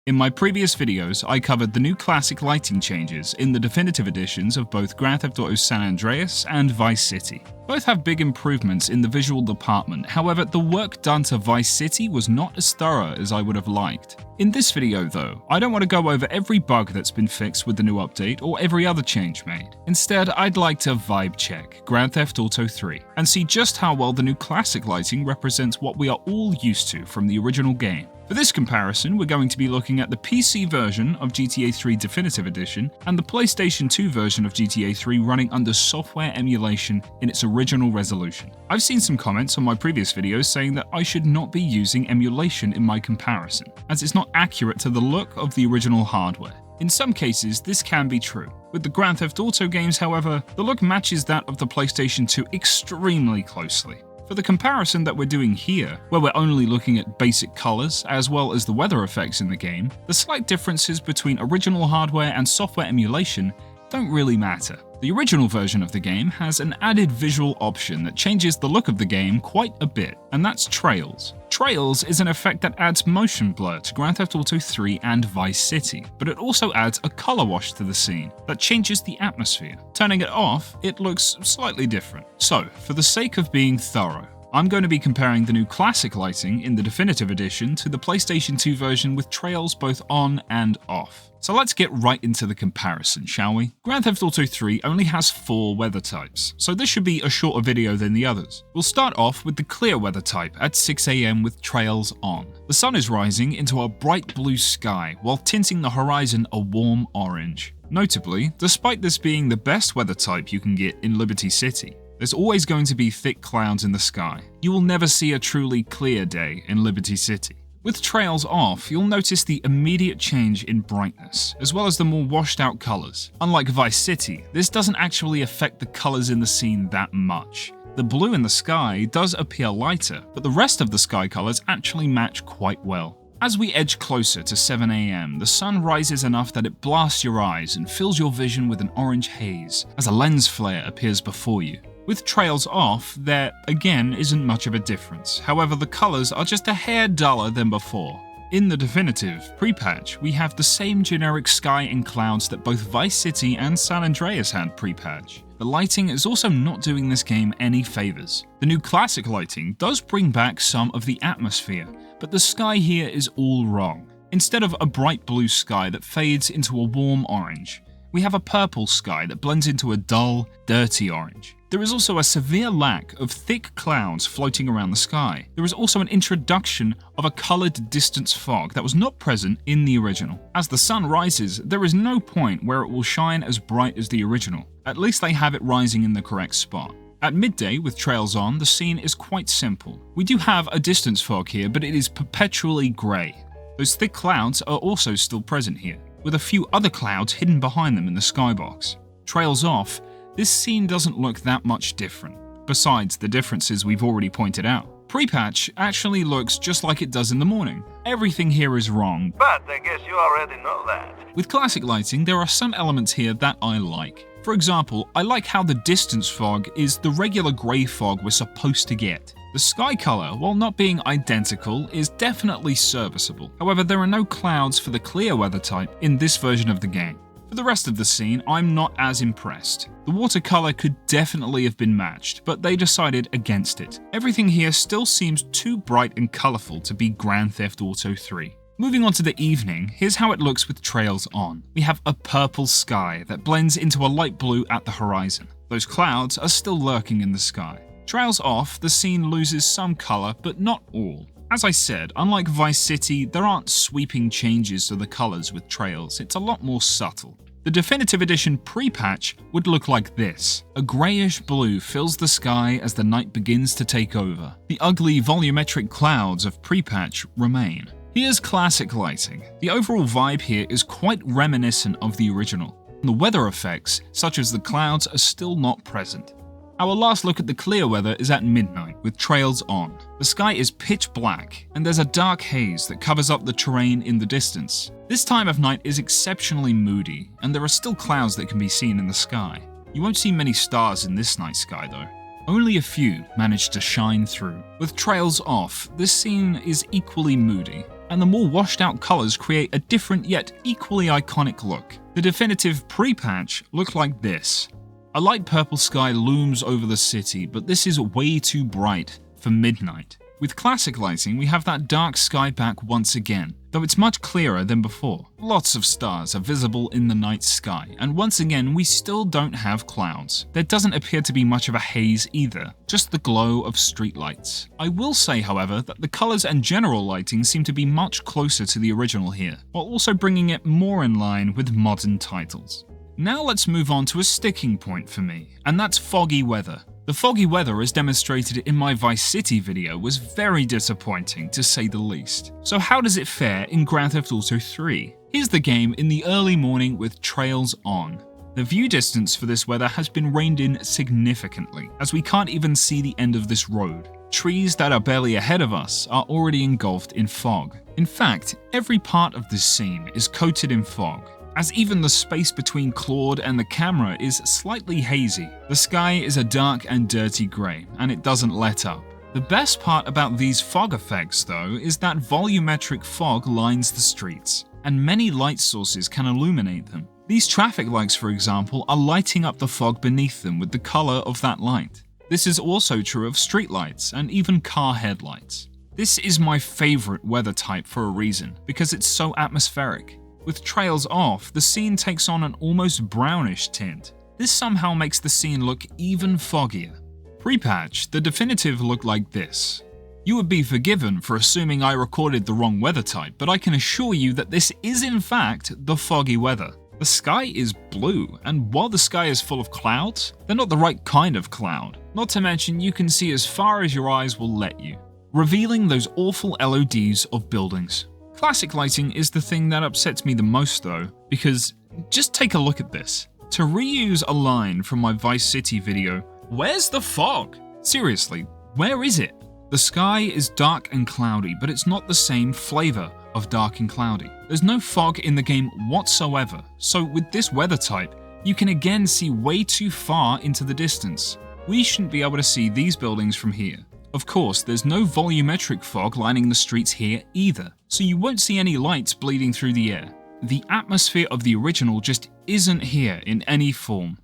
In my previous videos, I covered the new classic lighting changes in the definitive editions of both Grand Theft Auto San Andreas and Vice City. Both have big improvements in the visual department, however, the work done to Vice City was not as thorough as I would have liked. In this video though, I don't want to go over every bug that's been fixed with the new update or every other change made. Instead, I'd like to vibe check Grand Theft Auto 3 and see just how well the new classic lighting represents what we are all used to from the original game. For this comparison, we're going to be looking at the PC version of GTA 3 Definitive Edition and the PlayStation 2 version of GTA 3 running under software emulation in its original resolution. I've seen some comments on my previous videos saying that I should not be using emulation in my comparison, as it's not accurate to the look of the original hardware. In some cases, this can be true. With the Grand Theft Auto games, however, the look matches that of the PlayStation 2 extremely closely. For the comparison that we're doing here, where we're only looking at basic colors as well as the weather effects in the game, the slight differences between original hardware and software emulation don't really matter. The original version of the game has an added visual option that changes the look of the game quite a bit, and that's trails. Trails is an effect that adds motion blur to Grand Theft Auto 3 and Vice City, but it also adds a color wash to the scene that changes the atmosphere. Turning it off, it looks slightly different. So, for the sake of being thorough, I'm going to be comparing the new classic lighting in the Definitive Edition to the PlayStation 2 version with trails both on and off. So let's get right into the comparison, shall we? Grand Theft Auto 3 only has 4 weather types, so this should be a shorter video than the others. We'll start off with the clear weather type at 6 AM with trails on. The sun is rising into a bright blue sky while tinting the horizon a warm orange. Notably, despite this being the best weather type you can get in Liberty City, there's always going to be thick clouds in the sky. You will never see a truly clear day in Liberty City. With trails off, you'll notice the immediate change in brightness, as well as the more washed out colors. Unlike Vice City, this doesn't actually affect the colors in the scene that much. The blue in the sky does appear lighter, but the rest of the sky colors actually match quite well. As we edge closer to 7 AM, the sun rises enough that it blasts your eyes and fills your vision with an orange haze, as a lens flare appears before you. With trails off, there again isn't much of a difference, however the colours are just a hair duller than before. In the definitive pre-patch, we have the same generic sky and clouds that both Vice City and San Andreas had pre-patch. The lighting is also not doing this game any favours. The new classic lighting does bring back some of the atmosphere, but the sky here is all wrong. Instead of a bright blue sky that fades into a warm orange, we have a purple sky that blends into a dull, dirty orange. There is also a severe lack of thick clouds floating around the sky. There is also an introduction of a coloured distance fog that was not present in the original. As the sun rises, there is no point where it will shine as bright as the original. At least they have it rising in the correct spot. At midday, with trails on, the scene is quite simple. We do have a distance fog here, but it is perpetually grey. Those thick clouds are also still present here, with a few other clouds hidden behind them in the skybox. Trails off, this scene doesn't look that much different, besides the differences we've already pointed out. Pre-patch actually looks just like it does in the morning. Everything here is wrong, but I guess you already know that. With classic lighting, there are some elements here that I like. For example, I like how the distance fog is the regular grey fog we're supposed to get. The sky colour, while not being identical, is definitely serviceable. However, there are no clouds for the clear weather type in this version of the game. For the rest of the scene, I'm not as impressed. The watercolour could definitely have been matched, but they decided against it. Everything here still seems too bright and colourful to be Grand Theft Auto 3. Moving on to the evening, here's how it looks with trails on. We have a purple sky that blends into a light blue at the horizon. Those clouds are still lurking in the sky. Trails off, the scene loses some colour, but not all. As I said, unlike Vice City, there aren't sweeping changes to the colours with trails, it's a lot more subtle. The Definitive Edition pre-patch would look like this. A greyish blue fills the sky as the night begins to take over. The ugly volumetric clouds of pre-patch remain. Here's classic lighting. The overall vibe here is quite reminiscent of the original. The weather effects, such as the clouds, are still not present. Our last look at the clear weather is at midnight, with trails on. The sky is pitch black, and there's a dark haze that covers up the terrain in the distance. This time of night is exceptionally moody, and there are still clouds that can be seen in the sky. You won't see many stars in this night sky though. Only a few manage to shine through. With trails off, this scene is equally moody. and the more washed out colours create a different yet equally iconic look. The definitive pre-patch looked like this. A light purple sky looms over the city, but this is way too bright for midnight. With classic lighting, we have that dark sky back once again, though it's much clearer than before. Lots of stars are visible in the night sky, and once again we still don't have clouds. There doesn't appear to be much of a haze either, just the glow of streetlights. I will say, however, that the colours and general lighting seem to be much closer to the original here, while also bringing it more in line with modern titles. Now let's move on to a sticking point for me, and that's foggy weather. The foggy weather, as demonstrated in my Vice City video, was very disappointing to say the least. So how does it fare in Grand Theft Auto 3? Here's the game in the early morning with trails on. The view distance for this weather has been reined in significantly, as we can't even see the end of this road. Trees that are barely ahead of us are already engulfed in fog. In fact, every part of this scene is coated in fog, as even the space between Claude and the camera is slightly hazy. The sky is a dark and dirty grey, and it doesn't let up. The best part about these fog effects, though, is that volumetric fog lines the streets, and many light sources can illuminate them. These traffic lights, for example, are lighting up the fog beneath them with the colour of that light. This is also true of streetlights and even car headlights. This is my favourite weather type for a reason, because it's so atmospheric. With trails off, the scene takes on an almost brownish tint. This somehow makes the scene look even foggier. Pre-patch, the definitive looked like this. You would be forgiven for assuming I recorded the wrong weather type, but I can assure you that this is in fact the foggy weather. The sky is blue, and while the sky is full of clouds, they're not the right kind of cloud. Not to mention you can see as far as your eyes will let you, revealing those awful LODs of buildings. Classic lighting is the thing that upsets me the most though, because just take a look at this. To reuse a line from my Vice City video, where's the fog? Seriously, where is it? The sky is dark and cloudy, but it's not the same flavour of dark and cloudy. There's no fog in the game whatsoever, so with this weather type, you can again see way too far into the distance. We shouldn't be able to see these buildings from here. Of course, there's no volumetric fog lining the streets here either, so you won't see any lights bleeding through the air. The atmosphere of the original just isn't here in any form.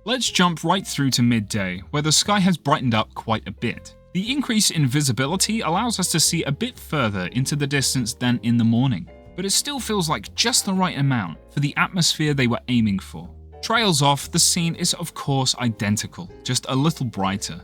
Let's jump right through to midday, where the sky has brightened up quite a bit. The increase in visibility allows us to see a bit further into the distance than in the morning, but it still feels like just the right amount for the atmosphere they were aiming for. Trails off, the scene is of course identical, just a little brighter.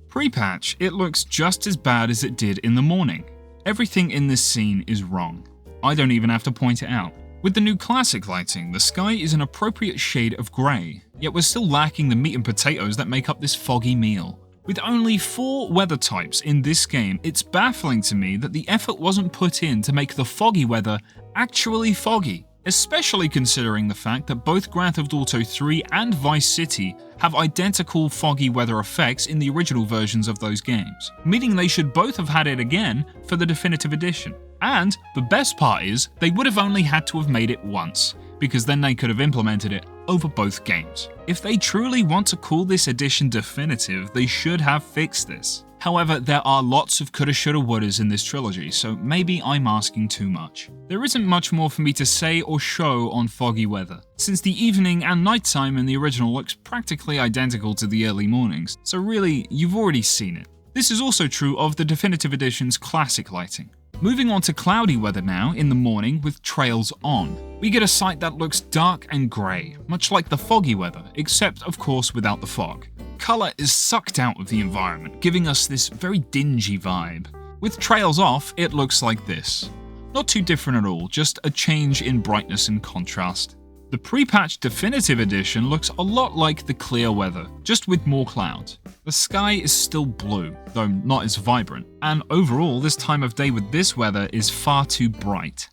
Pre-patch, it looks just as bad as it did in the morning. Everything in this scene is wrong. I don't even have to point it out. With the new classic lighting, the sky is an appropriate shade of grey, yet we're still lacking the meat and potatoes that make up this foggy meal. With only 4 weather types in this game, it's baffling to me that the effort wasn't put in to make the foggy weather actually foggy, especially considering the fact that both Grand Theft Auto 3 and Vice City have identical foggy weather effects in the original versions of those games, meaning they should both have had it again for the definitive edition. And the best part is, they would have only had to have made it once, because then they could have implemented it over both games. If they truly want to call this edition definitive, they should have fixed this. However, there are lots of coulda shoulda wouldas in this trilogy, so maybe I'm asking too much. There isn't much more for me to say or show on foggy weather, since the evening and nighttime in the original looks practically identical to the early mornings, so really, you've already seen it. This is also true of the definitive edition's classic lighting. Moving on to cloudy weather now in the morning with trails on. We get a sight that looks dark and grey, much like the foggy weather, except of course without the fog. Colour is sucked out of the environment, giving us this very dingy vibe. With trails off, it looks like this. Not too different at all, just a change in brightness and contrast. The pre-patch definitive edition looks a lot like the clear weather, just with more clouds. The sky is still blue, though not as vibrant, and overall this time of day with this weather is far too bright.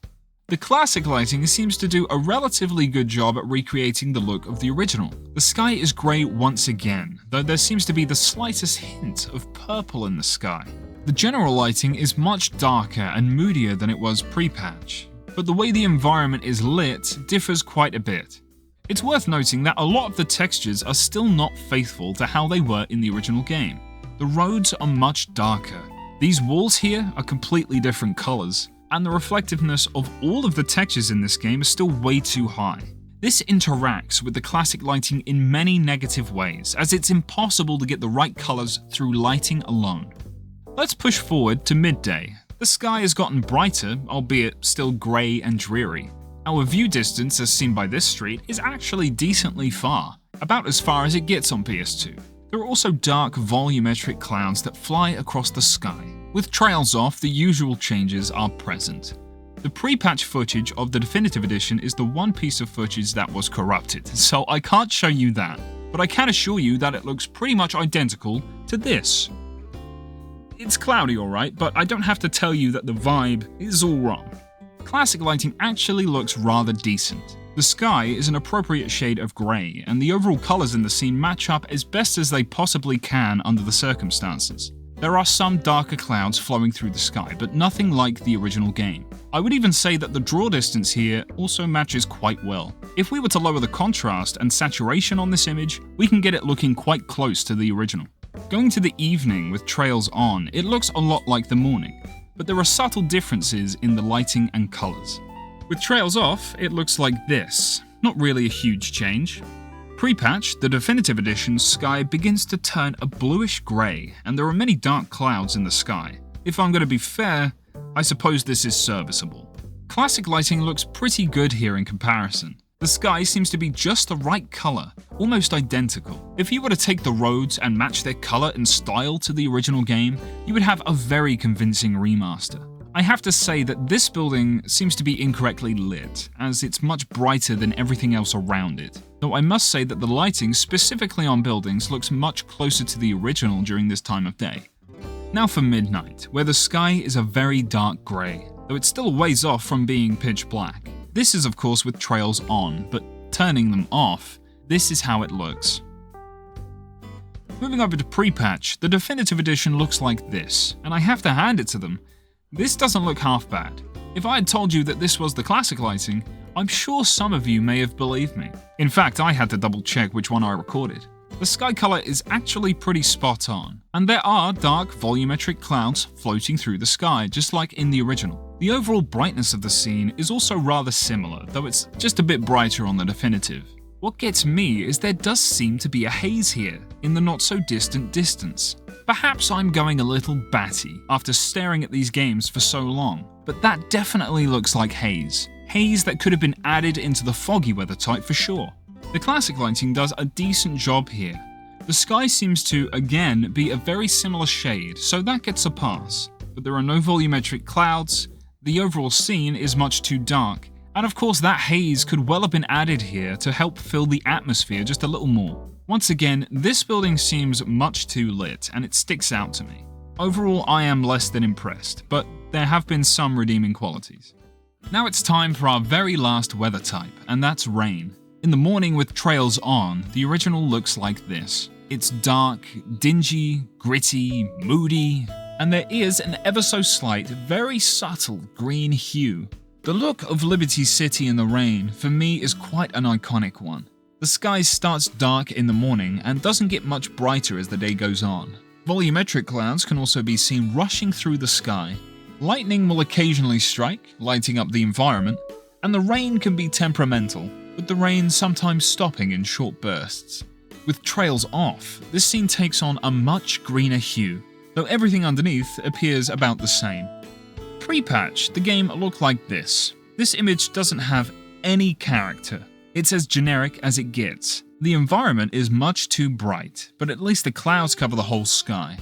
The classic lighting seems to do a relatively good job at recreating the look of the original. The sky is grey once again, though there seems to be the slightest hint of purple in the sky. The general lighting is much darker and moodier than it was pre-patch, but the way the environment is lit differs quite a bit. It's worth noting that a lot of the textures are still not faithful to how they were in the original game. The roads are much darker. These walls here are completely different colours, and the reflectiveness of all of the textures in this game is still way too high. This interacts with the classic lighting in many negative ways, as it's impossible to get the right colors through lighting alone. Let's push forward to midday. The sky has gotten brighter, albeit still grey and dreary. Our view distance, as seen by this street, is actually decently far, about as far as it gets on PS2. There are also dark volumetric clouds that fly across the sky. With trails off, the usual changes are present. The pre-patch footage of the definitive edition is the one piece of footage that was corrupted, so I can't show you that, but I can assure you that it looks pretty much identical to this. It's cloudy alright, but I don't have to tell you that the vibe is all wrong. Classic lighting actually looks rather decent. The sky is an appropriate shade of grey, and the overall colours in the scene match up as best as they possibly can under the circumstances. There are some darker clouds flowing through the sky, but nothing like the original game. I would even say that the draw distance here also matches quite well. If we were to lower the contrast and saturation on this image, we can get it looking quite close to the original. Going to the evening with trails on, it looks a lot like the morning, but there are subtle differences in the lighting and colours. With trails off, it looks like this. Not really a huge change. Pre-patch, the definitive edition's sky begins to turn a bluish grey, and there are many dark clouds in the sky. If I'm going to be fair, I suppose this is serviceable. Classic lighting looks pretty good here in comparison. The sky seems to be just the right colour, almost identical. If you were to take the roads and match their colour and style to the original game, you would have a very convincing remaster. I have to say that this building seems to be incorrectly lit, as it's much brighter than everything else around it. Though I must say that the lighting, specifically on buildings, looks much closer to the original during this time of day. Now for midnight, where the sky is a very dark grey, though it's still a ways off from being pitch black. This is of course with trails on, but turning them off, this is how it looks. Moving over to pre-patch, the definitive edition looks like this, and I have to hand it to them. This doesn't look half bad. If I had told you that this was the classic lighting, I'm sure some of you may have believed me. In fact, I had to double check which one I recorded. The sky color is actually pretty spot on, and there are dark volumetric clouds floating through the sky, just like in the original. The overall brightness of the scene is also rather similar, though it's just a bit brighter on the definitive. What gets me is there does seem to be a haze here, in the not so distant distance. Perhaps I'm going a little batty after staring at these games for so long, but that definitely looks like haze. Haze that could have been added into the Foggy Weather type for sure. The classic lighting does a decent job here. The sky seems to, again, be a very similar shade, so that gets a pass. But there are no volumetric clouds, the overall scene is much too dark, and of course that haze could well have been added here to help fill the atmosphere just a little more. Once again, this building seems much too lit, and it sticks out to me. Overall, I am less than impressed, but there have been some redeeming qualities. Now it's time for our very last weather type, and that's rain. In the morning with trails on, the original looks like this. It's dark, dingy, gritty, moody, and there is an ever so slight, very subtle green hue. The look of Liberty City in the rain, for me, is quite an iconic one. The sky starts dark in the morning and doesn't get much brighter as the day goes on. Volumetric clouds can also be seen rushing through the sky. Lightning will occasionally strike, lighting up the environment, and the rain can be temperamental, with the rain sometimes stopping in short bursts. With trails off, this scene takes on a much greener hue, though everything underneath appears about the same. Pre-patch, the game looked like this. This image doesn't have any character. It's as generic as it gets. The environment is much too bright, but at least the clouds cover the whole sky.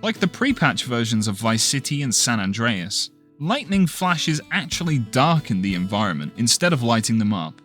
Like the pre-patch versions of Vice City and San Andreas, lightning flashes actually darken the environment instead of lighting them up.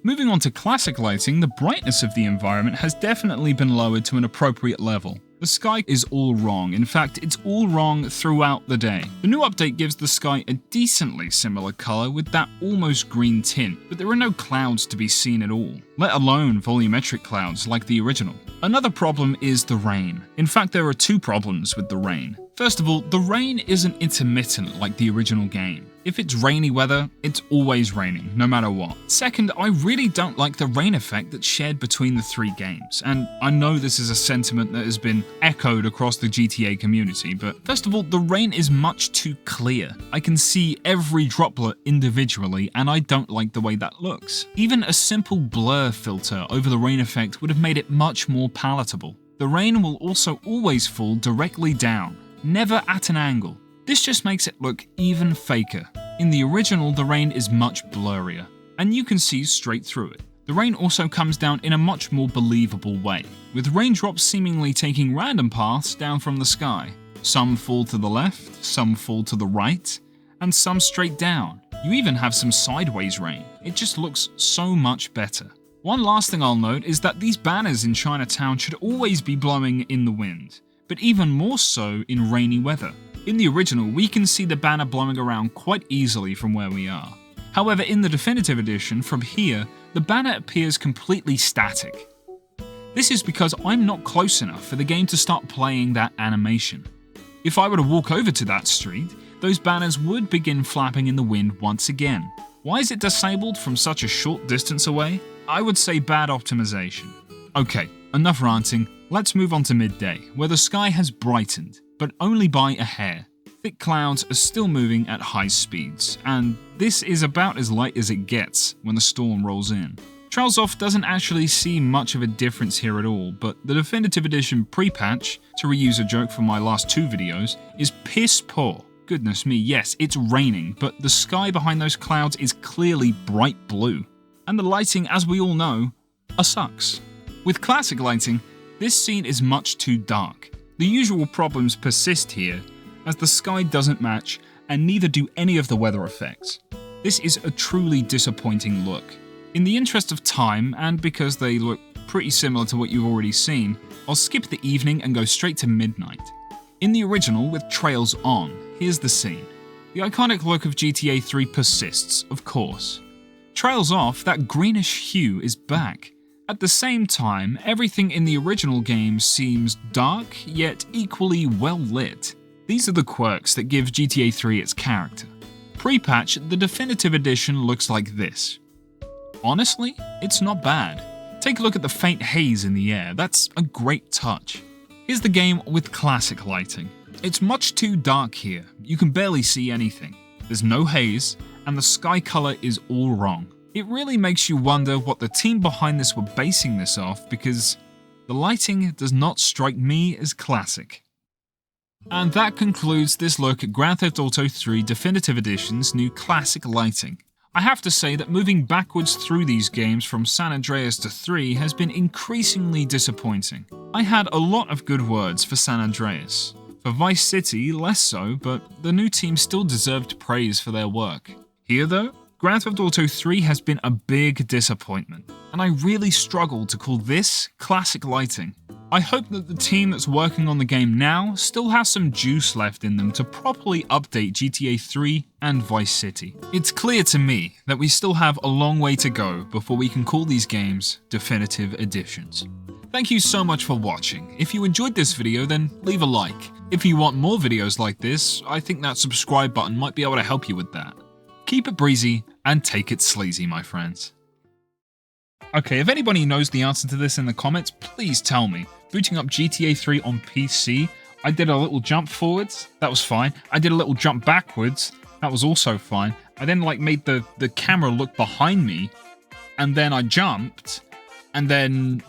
Moving on to classic lighting, the brightness of the environment has definitely been lowered to an appropriate level. The sky is all wrong. In fact, it's all wrong throughout the day. The new update gives the sky a decently similar color with that almost green tint, but there are no clouds to be seen at all, let alone volumetric clouds like the original. Another problem is the rain. In fact, there are two problems with the rain. First of all, the rain isn't intermittent like the original game. If it's rainy weather, it's always raining, no matter what. Second, I really don't like the rain effect that's shared between the three games, and I know this is a sentiment that has been echoed across the GTA community, but first of all, the rain is much too clear. I can see every droplet individually, and I don't like the way that looks. Even a simple blur filter over the rain effect would have made it much more palatable. The rain will also always fall directly down, never at an angle. This just makes it look even faker. In the original, the rain is much blurrier, and you can see straight through it. The rain also comes down in a much more believable way, with raindrops seemingly taking random paths down from the sky. Some fall to the left, some fall to the right, and some straight down. You even have some sideways rain. It just looks so much better. One last thing I'll note is that these banners in Chinatown should always be blowing in the wind, but even more so in rainy weather. In the original, we can see the banner blowing around quite easily from where we are. However, in the definitive edition, from here, the banner appears completely static. This is because I'm not close enough for the game to start playing that animation. If I were to walk over to that street, those banners would begin flapping in the wind once again. Why is it disabled from such a short distance away? I would say bad optimization. Okay, enough ranting, let's move on to midday, where the sky has brightened, but only by a hair. Thick clouds are still moving at high speeds, and this is about as light as it gets when the storm rolls in. Trails Off doesn't actually see much of a difference here at all, but the Definitive Edition pre-patch, to reuse a joke from my last two videos, is piss poor. Goodness me, yes, it's raining, but the sky behind those clouds is clearly bright blue. And the lighting, as we all know, sucks. With classic lighting, this scene is much too dark. The usual problems persist here, as the sky doesn't match and neither do any of the weather effects. This is a truly disappointing look. In the interest of time, and because they look pretty similar to what you've already seen, I'll skip the evening and go straight to midnight. In the original, with Trails on, here's the scene. The iconic look of GTA 3 persists, of course. Trails Off, that greenish hue is back. At the same time, everything in the original game seems dark, yet equally well lit. These are the quirks that give GTA 3 its character. Pre-patch, the Definitive Edition looks like this. Honestly, it's not bad. Take a look at the faint haze in the air, that's a great touch. Here's the game with classic lighting. It's much too dark here, you can barely see anything. There's no haze, and the sky color is all wrong. It really makes you wonder what the team behind this were basing this off, because the lighting does not strike me as classic. And that concludes this look at Grand Theft Auto 3 Definitive Edition's new classic lighting. I have to say that moving backwards through these games from San Andreas to 3 has been increasingly disappointing. I had a lot of good words for San Andreas. For Vice City, less so, but the new team still deserved praise for their work. Here though, Grand Theft Auto 3 has been a big disappointment, and I really struggle to call this classic lighting. I hope that the team that's working on the game now still has some juice left in them to properly update GTA 3 and Vice City. It's clear to me that we still have a long way to go before we can call these games definitive editions. Thank you so much for watching. If you enjoyed this video, then leave a like. If you want more videos like this, I think that subscribe button might be able to help you with that. Keep it breezy and take it sleazy, my friends. Okay, if anybody knows the answer to this in the comments, please tell me. Booting up GTA 3 on PC, I did a little jump forwards, that was fine. I did a little jump backwards, that was also fine. I then made the camera look behind me, and then I jumped, and then